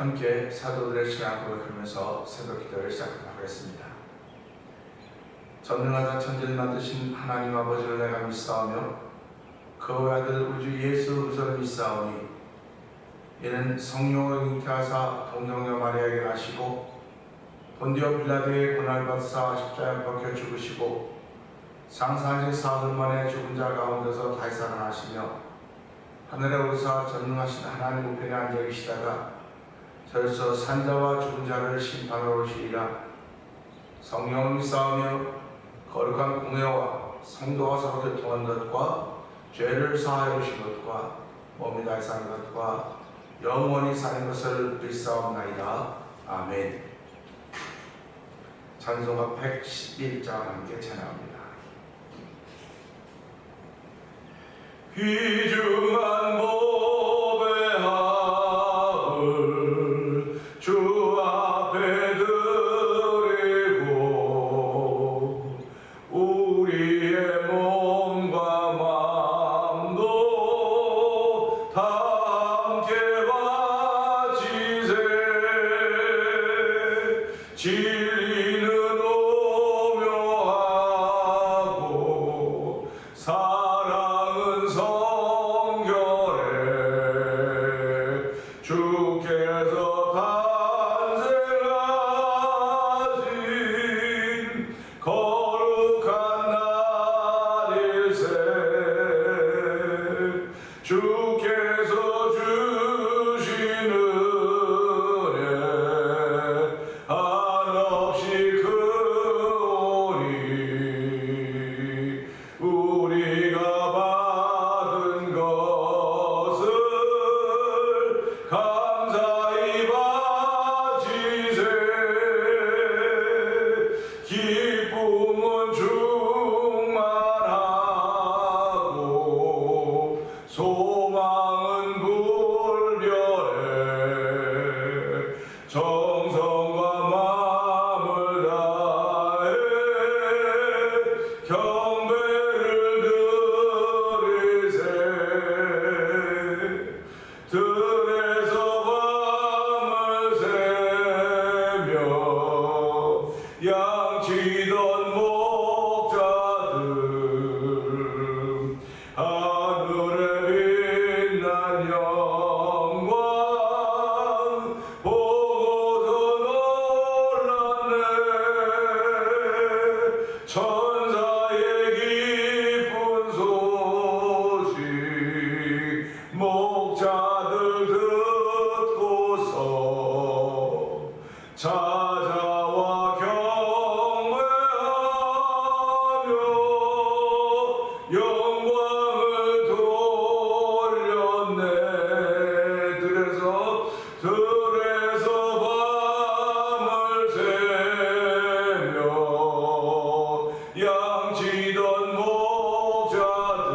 함께 사도들의 신앙 고백하면서 새벽 기도를 시작하도록 하겠습니다. 전능하사 천지를 만드신 하나님 아버지를 내가 믿사오며 그 아들 우주 예수 그리스도를 믿사오니 이는 성령을 잉태하사 동정녀 마리아에게 나시고 본디오 빌라도의 고난을 받으사 십자가에 박혀 죽으시고 상사한 지 사흘 만에 죽은 자 가운데서 다시 살아나시며 하늘에 오르사 전능하신 하나님 우편에 앉아 계시다가 저에서 산자와 죽은 자를 심판하러 오시리라. 성령을 믿사오며 거룩한 공회와 성도와 서로 교통한 것과 죄를 사하여 주신 것과 몸이 다시 사는 것과 영원히 사는 것을 믿사옵나이다. 아멘. 찬송가 111장 함께 찬양합니다. 귀중한 법의 하을 주 앞에 드리고 우리의 몸과 마음도 다 함께 바치세. 진리는 오묘하고 사랑은 성결해. 주께서 탄생하신 거룩한 날일세. 주께서 주신 은혜 한없이 크오니 우리가 받은 것을 감사히 바치세. 기쁨은 충만하고 소망은 불변해. 정성과 마음을 다해 경배를 드리세. 들에서 밤을 새며 양치던 목자들 하늘에 빛난 영광 보고서 놀랐네. 천사의 기쁜 소식 목자들 듣고서 찾아와 경배하며 영광을 돌렸네. 들에서 밤을 새며 양치던 목자들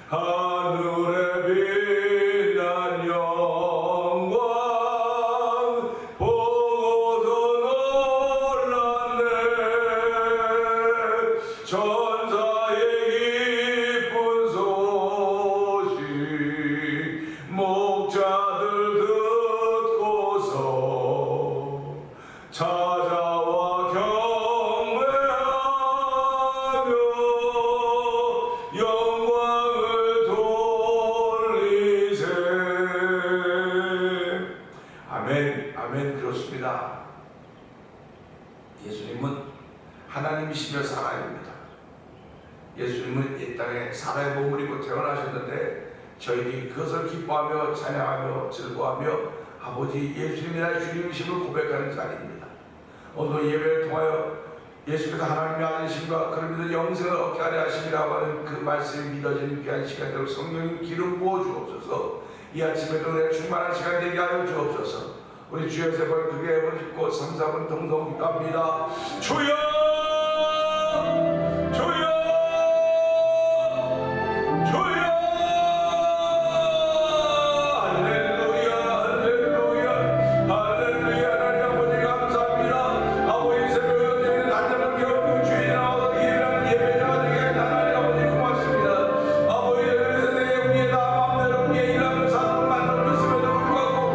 하늘에 빛난 영광 보고서 놀랐네. 천사의 기쁜 소식 목자들 듣고서 찾아와 경배하며 영광을 돌리세. 아멘. 아멘. 그렇습니다. 예수님은 하나님이시며 살아입니다. 예수님은 이 땅에 사람의 몸을 입고 태어나셨는데 저희들이 그것을 기뻐하며 찬양하며 즐거워하며 아버지 예수님이 나의 주님이심을 고백하는 자리입니다. 오늘 예배를 통하여 예수께서 하나님의 아들이심과 그를 믿어 영생을 얻게 하려 하심이라고 하는 그 말씀이 믿어지는 귀한 시간 되고 성령님 기름 부어 주옵소서. 이 아침에도 내 충만한 시간 되게 하여 주옵소서. 우리 주여 세 번 크게 해번 짓고 3, 4분 동동 기도합니다. 주여! 주여! 주여! 할렐루야! 할렐루야! 할렐루야! 하나님 아버지 감사합니다. 아버지 새벽에 저희는 단장을 깨우고 주의 나와서 예배하는 예배자가 되게 하는 하나님 아버지 고맙습니다. 아버지 우리의 다 마음대로 우리의 일하는 삶을 만들어줬음에도 불구하고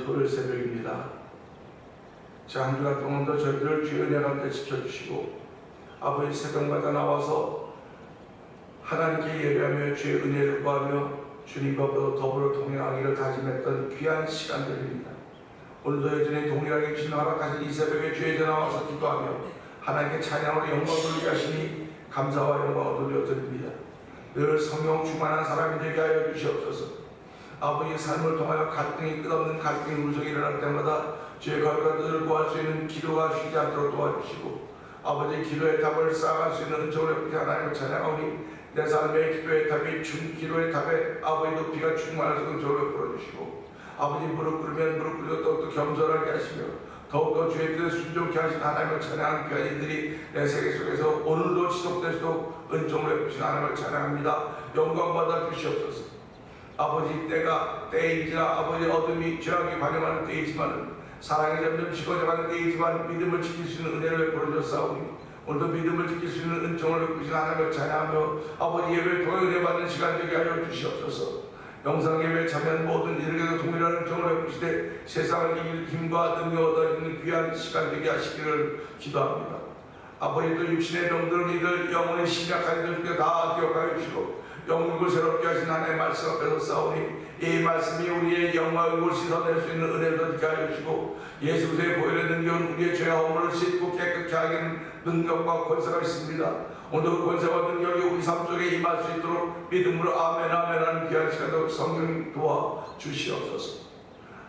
토요일 새벽입니다. 자, 한 주간 동안도 저희들을 주의 은혜 가운데 지켜주시고 아버지 새벽마다 나와서 하나님께 예배하며 주의 은혜를 구하며 주님과 더불어 동행하기를 다짐했던 귀한 시간들입니다. 오늘도 여전히 동일하게 주신 허락하신 이 새벽에 주의 전에 나와서 기도하며 하나님께 찬양으로 영광을 돌리게 하시니 감사와 영광을 돌려드립니다. 늘 성령 충만한 사람이 되게 하여 주시옵소서. 아버지의 삶을 통하여 갈등이 끝없는 갈등의 물속이 일어날 때마다 주의 결과들을 구할 수 있는 기도가 쉬지 않도록 도와주시고 아버지의 기도의 답을 쌓아갈 수 있는 은총을 베푸시 하나님을 찬양하오니 내 삶의 기도의 답이 기도의 답에 아버지 높이가 충만할 수 있는 은총을 베풀어 주시고 아버지 무릎 꿇으면 무릎 꿇려 더욱더 겸손하게 하시며 더욱더 주의 뜻에 순종케 하신 하나님을 찬양하는 귀한 이들이 내 세계 속에서 오늘도 지속될수록 은총을 베푸신 하나님을 찬양합니다. 영광 받아 주시옵소서. 아버지 때인지라 아버지 어둠이 죄악이 관영하는 때이지만 사랑이 점점 식어져가는 때이지만 믿음을 지킬 수 있는 은혜를 베풀어 주사오니 오늘도 믿음을 지킬 수 있는 은총을 베푸신 하나님을 찬양하며 아버지 예배 통해 은혜 받는 시간 되게 하여 주시옵소서. 영상 예배에 참여한 모든 이들에게도 동일한 은총을 베푸시되 세상을 이길 힘과 능력을 얻어지는 귀한 시간 되게 하시기를 기도합니다. 아버지도 육신의 병들은 이들 영혼의 심약한 이들 중에 다 기억하여 주시고 영국을 새롭게 하신 하나님의 말씀 앞에서 싸우니 이 말씀이 우리의 영광을 씻어낼 수 있는 은혜를 얻게 하여 주시고 예수 그리스도의 보혈의 능력은 우리의 죄와 허물을 씻고 깨끗게 하기는 능력과 권세가 있습니다. 오늘 그 권세와 능력이 우리 삶 속에 임할 수 있도록 믿음으로 아멘 아멘 하는 귀한 시간도 성령 도와 주시옵소서.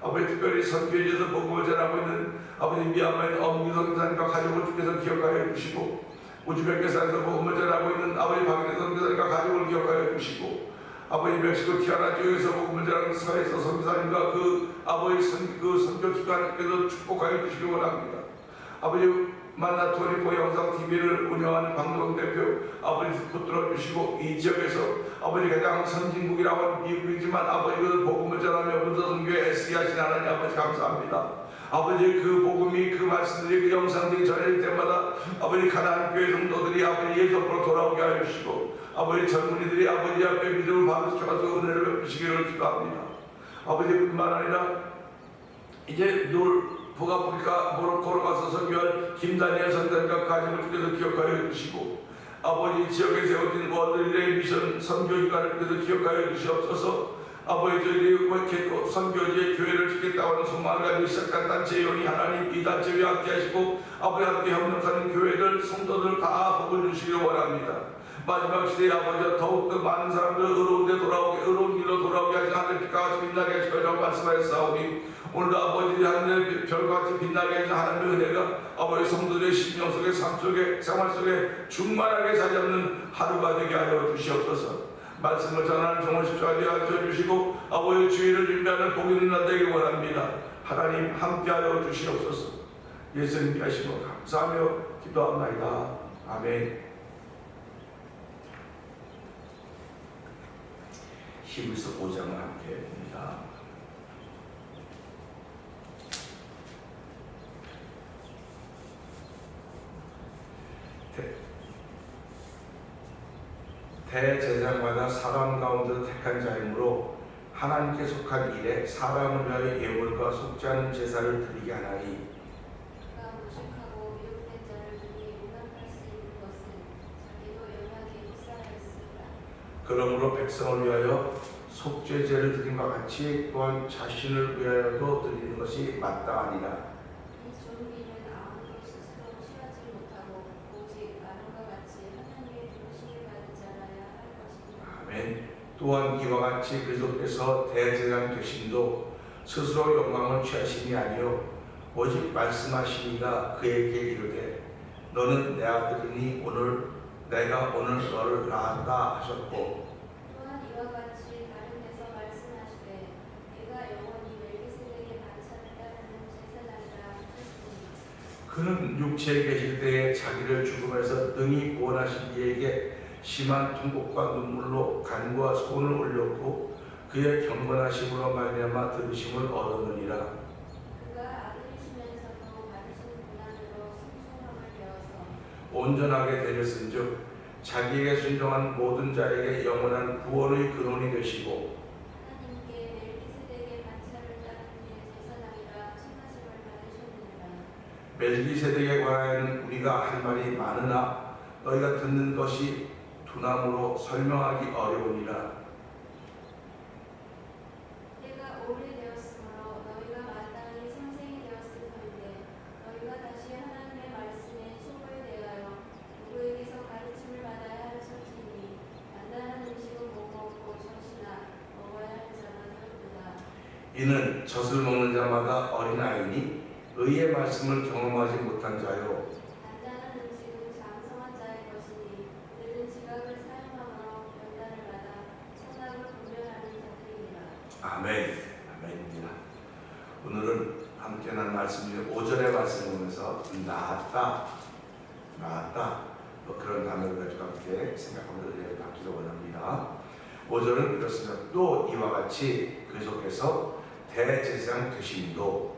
아버지 특별히 선교지에서 복음을 전하고 있는 아버지 미얀마의 엄기성 선교사님과 가족을 주께서 기억하여 주시고 우즈베키스탄에서 복음을 전하고 있는 아버지 박인혜 선교사님과 가족을 기억하여 주시고 아버지 멕시코 티아나 지역에서 복음을 전하는 서해서 선교사님과 그 아버지 선교 기관께서 축복하여 주시기 원합니다. 아버지 만나토리포 영상TV를 운영하는 방송 대표 아버지 붙들어 주시고 이 지역에서 아버지 가장 선진국이라고 하는 미국이지만 아버지 그 복음을 전하며 문서선교에 애쓰게 하신 하나님 아버지 감사합니다. 아버지 그 복음이 그 말씀들이 그 영상들이 전해질 때마다 아버지 가나안 교회 성도들이 아버지 예수 앞으로 돌아오게 하여 주시고 아버지 젊은이들이 아버지 앞에 믿음을 받으셔서 은혜를 베푸시기를 기도합니다. 아버지뿐만 아니라 이제 북아프리카 모로코로 가서 선교할 김다니엘 선교사님과 가족을 주께서 기억하여 주시고 아버지 지역에 세워진 월드릴레이 미션 선교기관을 주께서 기억하여 주시옵소서. 아버지 저희들이 선교지의 교회를 짓겠다고 하는 소망을 가지고 시작한 단체이오니 하나님 이 단체와 함께 하시고 아버지 함께 협력하는 교회들 성도들 다 복을 주시기 원합니다. 마지막 시대에 아버지와 더욱더 많은 사람들 의로운 데 돌아오게 의로운 길로 돌아오게 하신 하늘 빛과 같이 빛나게 하시고 말씀하셨사오니 오늘도 아버지 하늘 별과 같이 빛나게 하신 하나님의 은혜가 아버지 성도들의 심령 속에 삶 속에 생활 속에 충만하게 자리 잡는 하루가 되게 하여 주시옵소서. 말씀을 전하는 종을 십자가에 앉혀주시고 아버지의 주의를 준비하는 복이 있는 되기 원합니다. 하나님 함께하여 주시옵소서. 예수님께 하시고 감사하며 기도합니다. 아멘. 히브리서 5장을 함께 봅니다. 대제사장마다 사람 가운데 택한 자이므로 하나님께 속한 일에 사람을 위하여 예물과 속지 않은 제사를 드리게 하나니 그가 무식하고 미혹된 자를 등이 용납할 수 있는 것은 자기도 연약에 흡사하였습니다. 그러므로 백성을 위하여 속죄제를 드림과 같이 또한 자신을 위하여도 드리는 것이 마땅하니라. 이 존귀는 아무도 스스로 취하지 못하고 오직 아론과 같이 하나님의 부르심을 받은 자라야 할 것입니다. 아멘. 또한 이와 같이 그리스도께서 대제사장 되심도 스스로 영광을 취하심이 아니요 오직 말씀하시니가 그에게 이르되 너는 내 아들이니 내가 오늘 너를 낳았다 하셨고 또한 이와 같이 다른 데서 말씀하시되 내가 영원히 멜기세덱의 반차를 따르는 제사장이라 하셨으니 그는 육체에 계실 때에 자기를 죽음에서 능히 구원하신 이에게 심한 통곡과 눈물로 간과 소원을 올렸고 그의 경건하심으로 말미암아 들으심을 얻었느니라. 그가 아들이시면서도 받으신 고난으로 순종함을 배워서 온전하게 되셨은즉 자기에게 순종한 모든 자에게 영원한 구원의 근원이 되시고 하나님께 멜기세덱의 반차를 따르는 멜기세덱에 관하여는 우리가 할 말이 많으나 너희가 듣는 것이 두나무로 설명하기 어려우니라. 때가 오래되었으므로 너희가 마땅히 생생이 되었을 터인데 너희가 다시 하나님의 말씀에 속을 대하여 누구에게서 가르침을 받아야 할 처지니 단단한 음식은 못 먹고 젖이나 먹어야 할 자만 되었도다. 이는 젖을 먹는 자마다 어린아이니 의의 말씀을 경험하지 못한 자요. 단단한 음식은 장성한 자의 것이니 그들은 지각을 사용함으로 연단을 받아 선악을 분별하는 자들이니라. 아멘. 아멘입니다. 오늘은 함께 난 말씀이 5절의 말씀을 보면서 나았다 뭐 그런 단어를 가지고 함께 생각하면서 은혜를 받기를 원합니다. 5절은 이렇습니다. 또 이와 같이 계속해서 대제사장 되심도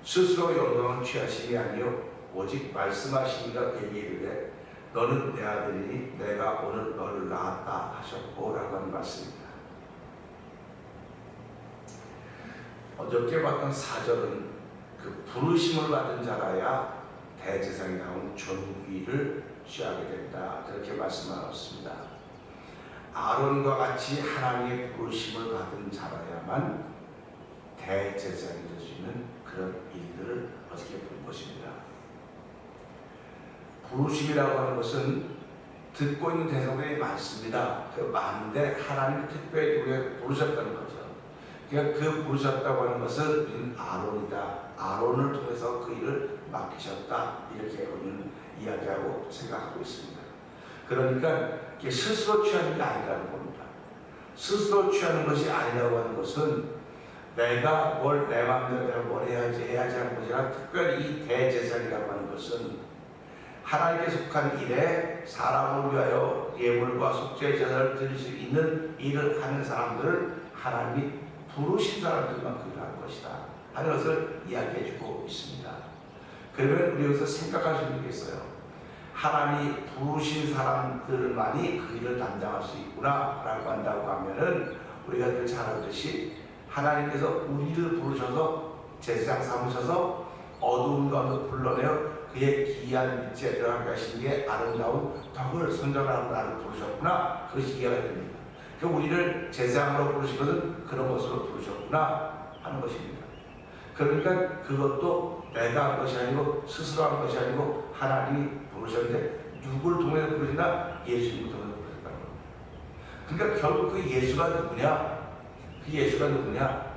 스스로 영광을 취하심이 아니요 오직 말씀하시니가 그에게 이르되 너는 내 아들이니 내가 오늘 너를 낳았다 하셨고 라고 하는 말씀입니다. 어저께 봤던 4절은 그 부르심을 받은 자라야 대제사장이 나온 존귀를 취하게 된다 그렇게 말씀하셨습니다. 아론과 같이 하나님의 부르심을 받은 자라야만 대제사장이 될 수 있는 그런 일들을 어떻게 본 것입니다. 부르심이라고 하는 것은 듣고 있는 대상들이 많습니다. 그 많은데 하나님 특별히 우리가 부르셨다는 거죠. 그러니까 그 부르셨다고 하는 것은 우리는 아론이다. 아론을 통해서 그 일을 맡기셨다. 이렇게 우리는 이야기하고 생각하고 있습니다. 그러니까 이게 스스로 취하는 게 아니라는 겁니다. 스스로 취하는 것이 아니라고 하는 것은 내가 뭘 내 마음대로 내가 뭘 해야지 하는 것이 아니라 특별히 이 대제사장이라고 하는 것은 하나님께 속한 일에 사람을 위하여 예물과 속죄의 제사를 드릴 수 있는 일을 하는 사람들을 하나님이 부르신 사람들만 그 일을 할 것이다 하는 것을 이야기해주고 있습니다. 그러면 우리 여기서 생각할 수 있는 게 있어요. 하나님이 부르신 사람들만이 그 일을 담당할 수 있구나 라고 한다고 하면은 우리가 늘 잘 알듯이 하나님께서 우리를 부르셔서 제사장 삼으셔서 어두운 가운데 불러내어 그의 기이한 빛에 들어가게 하신 게 아름다운 덕을 선전하는 나를 부르셨구나. 그것이 이해가 됩니다. 그러니까 우리를 제사장으로 부르신 것은 그런 것으로 부르셨구나 하는 것입니다. 그러니까 그것도 내가 한 것이 아니고 스스로 한 것이 아니고 하나님이 부르셨는데 누구를 통해서 부르신다? 예수님을 통해서 부르셨다는 겁니다. 그러니까 결국 그 예수가 누구냐? 그 예수가 누구냐?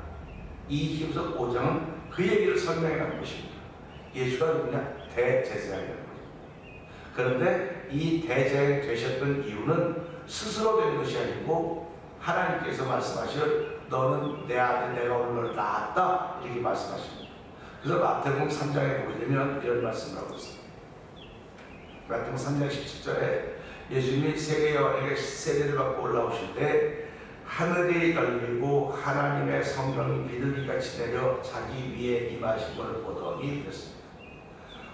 이 히브리서 5장은 그 얘기를 설명해가는 것입니다. 예수가 누구냐? 대제사장이라는 거죠. 그런데 이 대제사장이 되셨던 이유는 스스로 된 것이 아니고 하나님께서 말씀하시는 너는 내 아들 내가 오늘 너를 낳았다 이렇게 말씀하십니다. 그래서 마태복음 3장에 보게 되면 이런 말씀을 하고 있습니다. 마태복음 3장 17절에 예수님이 세계 여왕에게 세례를 받고 올라오실 때 하늘이 열리고 하나님의 성령이 비둘기같이 내려 자기 위에 임하신 것을 보더니 그랬습니다.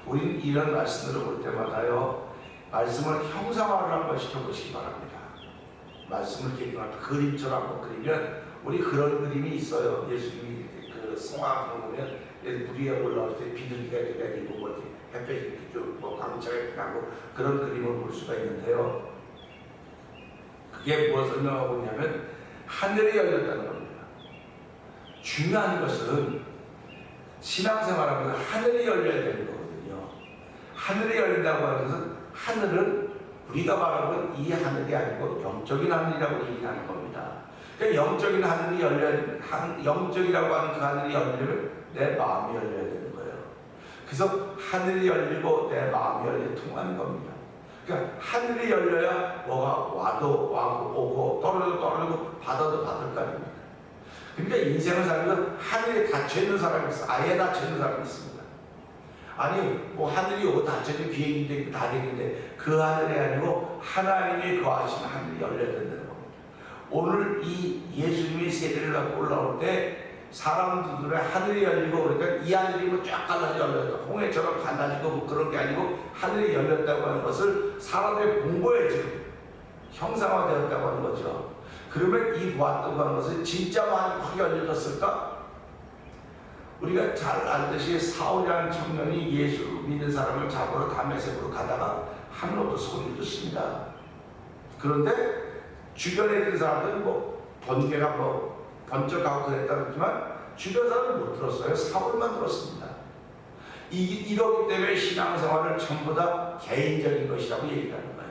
우리는 이런 말씀들을 볼 때마다요 말씀을 형상화를 한번 시켜보시기 바랍니다. 말씀을 이렇게 그림처럼 한번 그리면 우리 그런 그림이 있어요. 예수님이 그 성화를 보면 물 위에 올라올 때 비둘기가 이렇게 내리고 뭐 이렇게 햇볕이 이렇게 뭐 광채가 이렇게 나고 그런 그림을 볼 수가 있는데요. 그게 무엇을 설명하고 있냐면 하늘이 열렸다는 겁니다. 중요한 것은 신앙생활하면서 하늘이 열려야 되는 거거든요. 하늘이 열린다고 하는 것은 하늘은 우리가 말하는 이 하늘이 아니고 영적인 하늘이라고 얘기하는 겁니다. 그러니까 영적인 하늘이 영적이라고 하는 그 하늘이 열리려면 내 마음이 열려야 되는 거예요. 그래서 하늘이 열리고 내 마음이 열려 통하는 겁니다. 그러니까 하늘이 열려야 뭐가 와도 와고 오고 떨어져도 떨어지고 받아도 받을 거 아닙니까? 그러니까 인생을 살면서 하늘이 닫혀있는 사람이 있어. 아예 닫혀있는 사람이 있습니다. 아니 뭐 하늘이 오고 닫혀있는 비행기인데 다 되는데 그 하늘이 아니고 하나님이 거하시는 하늘이 열려야 된다는 겁니다. 오늘 이 예수님이 세례를 갖고 올라올 때 사람들의 하늘이 열리고 그러니까 이 하늘이 뭐 쫙 갈라져 열려서 홍해처럼 갈라지고 뭐 그런 게 아니고 하늘이 열렸다고 하는 것을 사람들이 본 거예요. 지금 형상화되었다고 하는 거죠. 그러면 이 보았다고 하는 것은 진짜 많이 확 열려졌을까? 우리가 잘 알듯이 사울이라는 청년이 예수 믿는 사람을 잡으러 다메섹으로 가다가 하늘로부터 소리를 듣습니다. 그런데 주변에 있는 사람들은 번개가 번쩍하고 그랬다 그랬지만 주변 사람은 못 들었어요. 사울만 들었습니다. 이러기 때문에 신앙생활을 전부 다 개인적인 것이라고 얘기하는 거예요.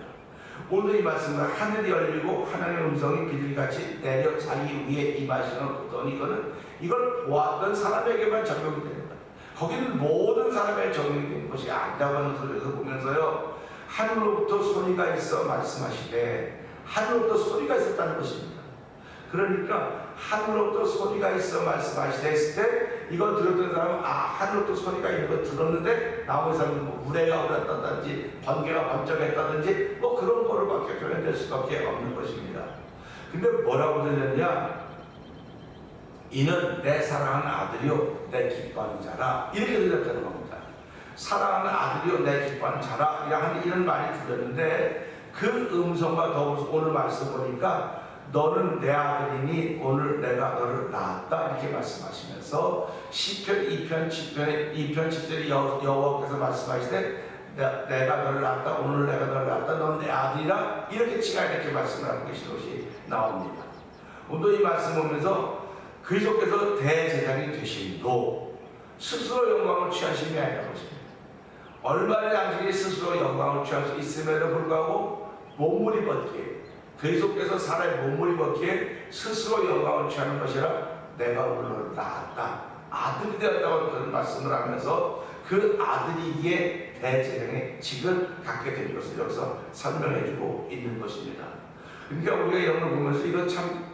오늘 이 말씀은 하늘이 열리고 하나님의 음성이 비둘기같이 내려 자기 위에 임하시는 어떤 이걸 보았던 사람에게만 적용이 되는 거예요. 거기는 모든 사람에게 적용이 되는 것이 아니라고 하는 소리에서 보면서요, 하늘로부터 소리가 있어 말씀하시되, 하늘로부터 소리가 있었다는 것입니다. 그러니까 하늘로부터 소리가 있어 말씀하시되 했을 때 이걸 들었던 사람은 하늘로부터 소리가 있는 걸 들었는데 나머지 사람은 우레가 울었다든지 번개가 번쩍했다든지 그런 거로밖에 표현될 수밖에 없는 것입니다. 근데 뭐라고 들렸냐? 이는 내 사랑하는 아들이요 내 기뻐하는 자라, 이렇게 들렸다는 겁니다. 사랑하는 아들이요 내 기뻐하는 자라 이런 말이 들렸는데, 그 음성과 더불어서 오늘 말씀 보니까 너는 내 아들이니 오늘 내가 너를 낳았다, 이렇게 말씀하시면서 시편 2편 7절에 여호와께서 말씀하시되 내가 너를 낳았다, 오늘 내가 너를 낳았다, 너는 내 아들이라, 이렇게 이렇게 말씀을 하고 계신 것이 나옵니다. 오늘 이 말씀 보면서 그리스도께서 대제사장이 되심도 스스로 영광을 취하심이 아니라는 것입니다. 얼마나 당신이 스스로 영광을 취할 수 있음에도 불구하고 몸을 입었기에, 그리스도께서 사람의 몸을 입었기에 스스로 영광을 취하는 것이라 내가 오늘 낳았다, 아들이 되었다고 그런 말씀을 하면서 그 아들이기에 대제사장의 직을 갖게 된 것을 여기서 설명해주고 있는 것입니다. 그러니까 우리가 이런 걸 보면서 이거 참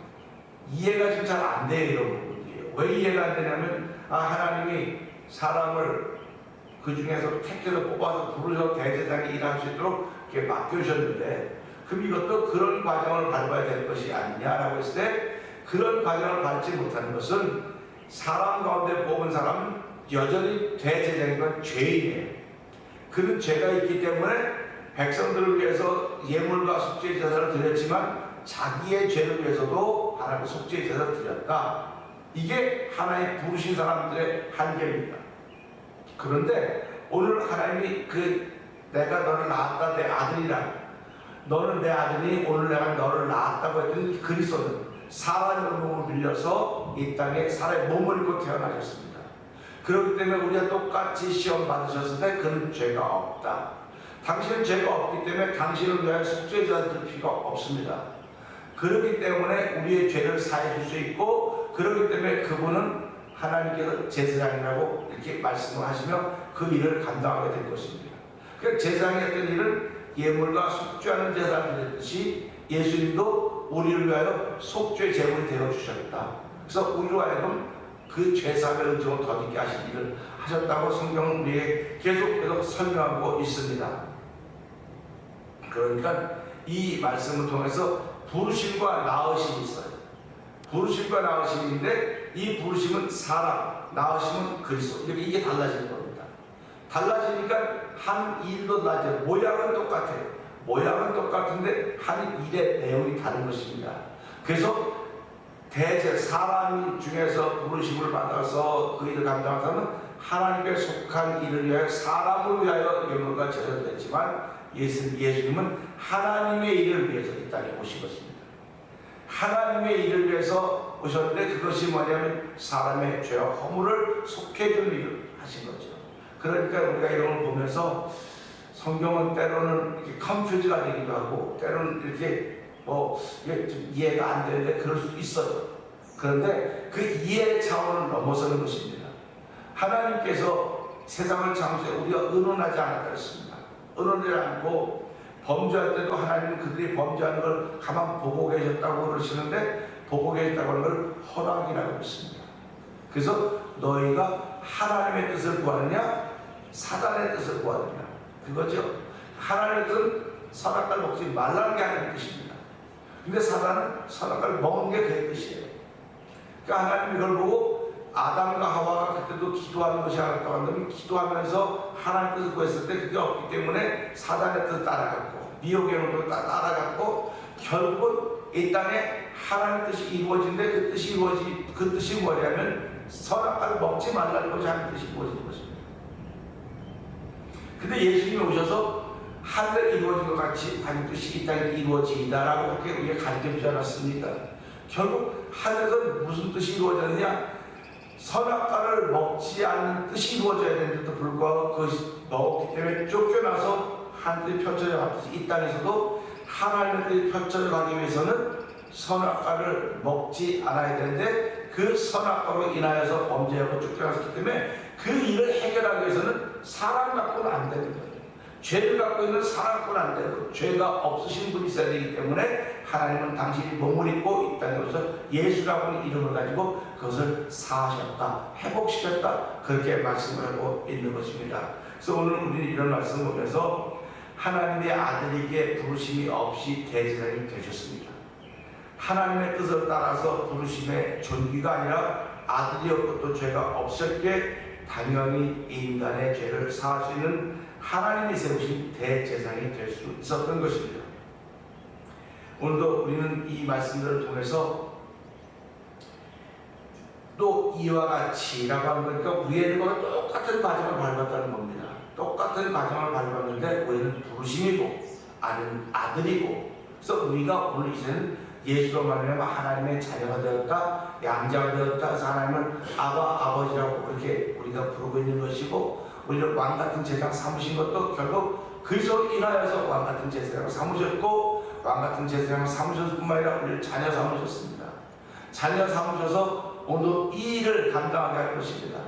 이해가 좀 잘 안 돼요. 이런 부분이에요. 왜 이해가 안 되냐면 하나님이 사람을 그 중에서 택해서 뽑아서 부르셔서 대제사장이 일할 수 있도록 이렇게 맡겨주셨는데, 그럼 이것도 그런 과정을 밟아야 될 것이 아니냐라고 했을 때, 그런 과정을 밟지 못하는 것은 사람 가운데 뽑은 사람은 여전히 대제사장인 건 죄인이에요. 그는 죄가 있기 때문에 백성들을 위해서 예물과 속죄 제사를 드렸지만 자기의 죄를 위해서도 하나님의 속죄 제사를 드렸다. 이게 하나의 부르신 사람들의 한계입니다. 그런데 오늘 하나님이 내가 너를 낳았다, 내 아들이라, 너는 내 아들이 오늘 내가 너를 낳았다고 했더니 그리스도는 사람의 몸을 빌려서 이 땅에 사람의 몸을 입고 태어나셨습니다. 그렇기 때문에 우리가 똑같이 시험 받으셨을 때 그는 죄가 없다. 당신은 죄가 없기 때문에 당신을 위하여 속죄제사 드릴 필요가 없습니다. 그렇기 때문에 우리의 죄를 사해 줄 수 있고, 그렇기 때문에 그분은 하나님께서 제사장이라고 이렇게 말씀을 하시며 그 일을 감당하게 될 것입니다. 그러니까 제사장이 했던 일은 예물과 속죄하는 제사를 드렸듯이 예수님도 우리를 위하여 속죄 제물이 되어주셨다. 그래서 우리로 하여금 그 죄사함의 은총을 더디게 하신 일을 하셨다고 성경은 우리에게 계속 설명하고 있습니다. 그러니까 이 말씀을 통해서 부르심과 나으심이 있어요. 부르심과 나으심인데 이 부르심은 사람, 나으심은 그리스도, 이게 달라지는 겁니다. 달라지니까 한 일도 달라져요. 모양은 똑같아요. 모양은 똑같은데 한 일의 내용이 다른 것입니다. 그래서 사람 중에서 부르심을 받아서 그 일을 감당한 사람은 하나님께 속한 일을 위하여 사람을 위하여 예물과 제사를 드렸지만 예수님은 하나님의 일을 위해서 이 땅에 오신 것입니다. 하나님의 일을 위해서 오셨는데 그것이 뭐냐면 사람의 죄와 허물을 속해주는 일을 하신 거죠. 그러니까 우리가 이런 걸 보면서 성경은 때로는 이렇게 컨퓨즈가 되기도 하고 때로는 이렇게 이게 좀 이해가 안 되는데 그럴 수도 있어요. 그런데 그 이해 차원을 넘어서는 것입니다. 하나님께서 세상을 창조해 우리가 의논하지 않았다 했습니다. 의논하지 않고 범죄할 때도 하나님은 그들이 범죄하는 걸 가만 보고 계셨다고 그러시는데, 보고 계셨다고 하는 걸 허락이라고 했습니다. 그래서 너희가 하나님의 뜻을 구하느냐 사단의 뜻을 구하느냐, 그거죠. 하나님의 뜻은 선악과를 먹지 말라는 게 하나님의 뜻입니다. 근데 사단은 선악과를 먹은 게 그의 뜻이에요. 그러니까 하나님이 이걸 보고 아담과 하와가 그때도 기도하는 것이 아니었다고 한다면 기도하면서 하나님의 뜻을 구했을 때 그게 없기 때문에 사단의 뜻을 따라갔고 미혹의 영역을 따라갔고 결국은 이 땅에 하나님의 뜻이 이루어진데 그 뜻이 뭐냐면 선악과를 먹지 말라고 하는 뜻이 이루어진 것입니다. 근데 예수님이 오셔서 하늘에 이루어진 것 같이 하나님 뜻이 이 땅에 이루어지이다라고 그렇게 우리가 가르쳐주지 않았습니까? 결국 하늘에서 무슨 뜻이 이루어졌느냐? 선악과를 먹지 않는 뜻이 이루어져야 되는데도 불구하고 그것이 먹었기 때문에 쫓겨나서 하늘이 펼쳐져 갔듯이 이 땅에서도 하나님의 뜻이 펼쳐져 가기 위해서는 선악과를 먹지 않아야 되는데 그 선악과로 인하여서 범죄하고 쫓겨났기 때문에 그 일을 해결하기 위해서는 사람 갖고는 안 되는 거예요. 죄를 갖고 있는 사람 갖고는 안 되고 죄가 없으신 분이 있어야 되기 때문에 하나님은 당신이 몸을 입고 이 땅에 오셔서 예수라고 하는 이름을 가지고 그것을 사하셨다, 회복시켰다, 그렇게 말씀을 하고 있는 것입니다. 그래서 오늘 우리는 이런 말씀을 보면서 하나님의 아들에게 부르심이 없이 대제사장이 되셨습니다. 하나님의 뜻을 따라서 부르심의 존귀가 아니라 아들이었고 또 죄가 없었기에 당연히 인간의 죄를 사할 수 있는 하나님이 세우신 대제사장이 될 수 있었던 것입니다. 오늘도 우리는 이 말씀들을 통해서 또 이와 같이라고 하는 거니까 우리의 것과 똑같은 과정을 밟았다는 겁니다. 똑같은 과정을 밟았는데 우리는 부르심이고 아들이고 그래서 우리가 오늘 이제는 예수로 말하면 하나님의 자녀가 되었다, 양자가 되었다. 그래서 하나님을 아버지라고 그렇게 우리가 부르고 있는 것이고 우리를 왕같은 제사장 삼으신 것도 결국 그리스도로 인하여서 왕같은 제사장을 삼으셨고 왕같은 제사장을 삼으셨을 뿐만 아니라 우리를 자녀 삼으셨습니다. 자녀 삼으셔서 오늘 이 일을 감당하게 할 것입니다.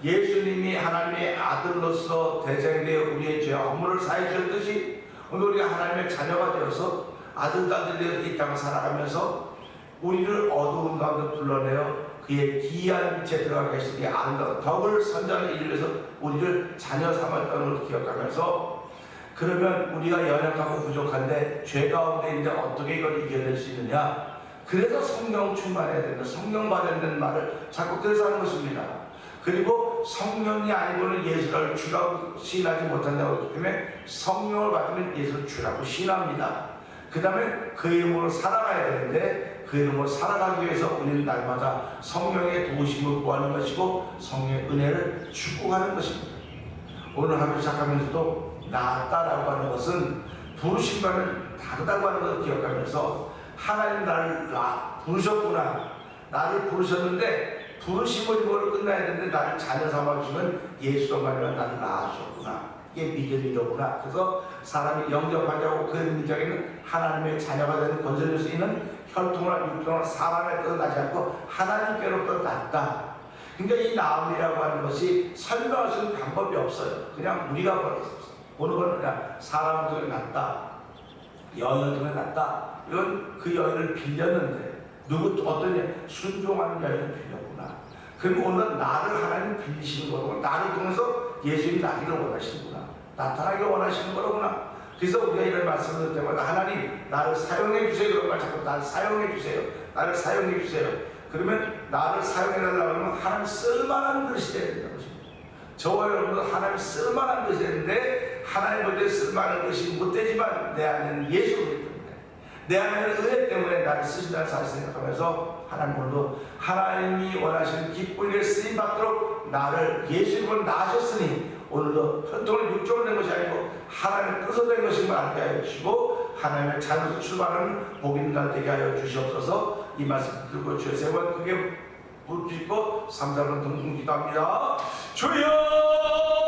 예수님이 하나님의 아들로서 대장이 되어 우리의 죄와 허물을 사해 주셨듯이 오늘 우리가 하나님의 자녀가 되어서 아들, 딸들이 되어서 이 땅을 살아가면서 우리를 어두운 가운데 불러내어 그의 기이한 빛에 들어가게 하시니 아름다운 덕을 선전을 이루어서 우리를 자녀 삼았다는 것을 기억하면서 그러면 우리가 연약하고 부족한데 죄 가운데 있는데 어떻게 이걸 이겨낼 수 있느냐? 그래서 성령 충만해야 된다. 성령 받아야 된다는 말을 자꾸 그래서 하는 것입니다. 그리고 성령이 아니고는 예수를 주라고 시인하지 못한다고 하기 때문에 성령을 받으면 예수를 주라고 시인합니다. 그 다음에 그 이름으로 살아가야 되는데 그 이름으로 살아가기 위해서 우리는 날마다 성령의 도우심을 구하는 것이고 성령의 은혜를 추구하는 것입니다. 오늘 하루 시작하면서도 나았다라고 하는 것은 부르심과는 다르다고 하는 것을 기억하면서 하나님 나를 부르셨구나, 나를 부르셨는데 부르심을 이거를 끝나야 되는데 나를 자녀 삼아주시면 예수로 말하면 나를 낳아주셨구나, 이게 믿음이로구나. 그래서 사람이 영접하자고 그 문장에는 하나님의 자녀가 되는 건설일 수 있는 혈통이나 육통이나 사람의 뜻을 나지 않고 하나님께로부터 났다. 그러니까 이 나음이라고 하는 것이 설명할 수 있는 방법이 없어요. 그냥 우리가 보는 건 그냥 사람 통해 났다, 여인을 통해 났다. 이건 그 여인을 빌렸는데 어떤 순종하는 여인을 빌렸구나. 그럼 오늘 나를 하나님 빌리시는 거고 나를 통해서 예수님이 나기를 원하시는구나, 나타나기를 원하시는 거로구나. 그래서 우리가 이런 말씀을 할 때마다 하나님 나를 사용해 주세요. 그런 말 자꾸 나를 사용해 주세요, 나를 사용해 주세요. 그러면 나를 사용해 달라고 하면 하나님 쓸만한 그릇이 되야 된다는 것입니다. 저와 여러분도 하나님 쓸만한 그릇이 되는데 하나님 볼 때 쓸만한 그릇이 못 되지만 내 안에는 예수이기 때문에 내 안에는 은혜 때문에 나를 쓰신다는 사실을 생각하면서 하나님 오늘도 하나님이 원하시는 기쁜 일에 쓰임 받도록 나를 예수님으로 낳으셨으니 오늘도 혈통을 육적으로 된 것이 아니고 하나님의 뜻으로 된 것임을 알게 하여 주시고 하나님의 자녀로 출발하는 복 있는 날 되게 하여 주시옵소서. 이 말씀 들고 주여 세 번 크게 부르짖고 3, 4번 동동 기도합니다. 주여